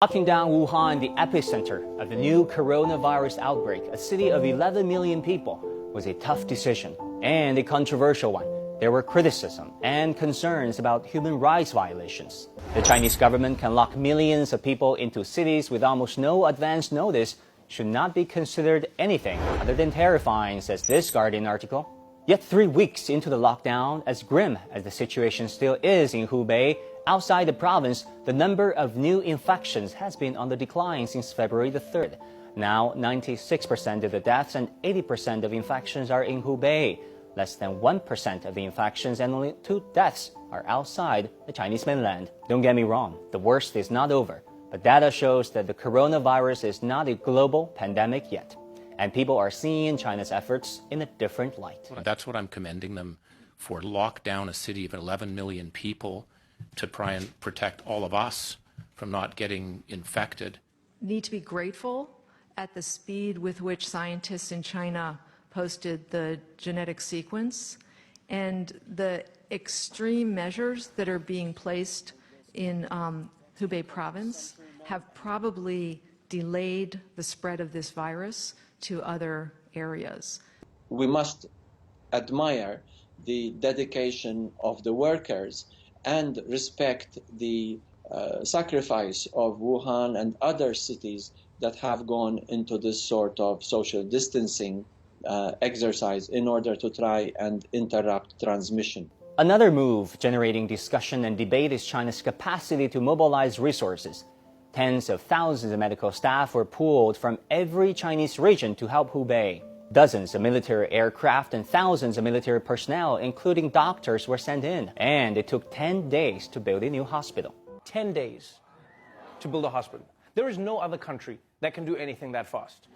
Locking down Wuhan, the epicenter of the new coronavirus outbreak, a city of 11 million people, was a tough decision and a controversial one. There were criticism and concerns about human rights violations. The Chinese government can lock millions of people into cities with almost no advance notice should not be considered anything other than terrifying, says this Guardian article. Yet 3 weeks into the lockdown, as grim as the situation still is in Hubei, outside the province, the number of new infections has been on the decline since February the 3rd. Now, 96% of the deaths and 80% of infections are in Hubei. Less than 1% of the infections and only 2 deaths are outside the Chinese mainland. Don't get me wrong, the worst is not over. But data shows that the coronavirus is not a global pandemic yet. And people are seeing China's efforts in a different light. That's what I'm commending them for. Lock down a city of 11 million people to try and protect all of us from not getting infected. Need to be grateful at the speed with which scientists in China posted the genetic sequence and the extreme measures that are being placed in Hubei province have probably delayed the spread of this virus to other areas. We must admire the dedication of the workers and respect the sacrifice of Wuhan and other cities that have gone into this sort of social distancing exercise in order to try and interrupt transmission. Another move generating discussion and debate is China's capacity to mobilize resources. Tens of thousands of medical staff were pulled from every Chinese region to help Hubei. Dozens of military aircraft and thousands of military personnel, including doctors, were sent in. And it took 10 days to build a new hospital. 10 days to build a hospital. There is no other country that can do anything that fast.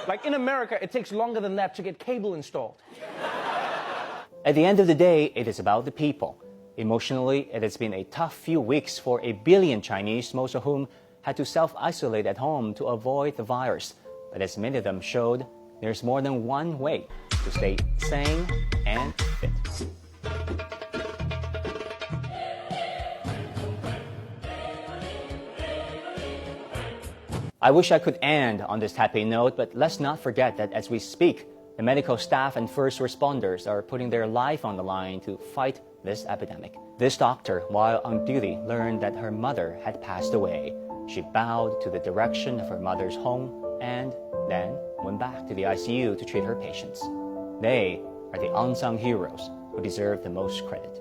Like in America, it takes longer than that to get cable installed. At the end of the day, it is about the people. Emotionally, it has been a tough few weeks for 1 billion Chinese, most of whom had to self-isolate at home to avoid the virus. But as many of them showed, there's more than one way to stay sane and fit. I wish I could end on this happy note, but let's not forget that as we speak, the medical staff and first responders are putting their life on the line to fight this epidemic. This doctor, while on duty, learned that her mother had passed away. She bowed to the direction of her mother's home and then went back to the ICU to treat her patients. They are the unsung heroes who deserve the most credit.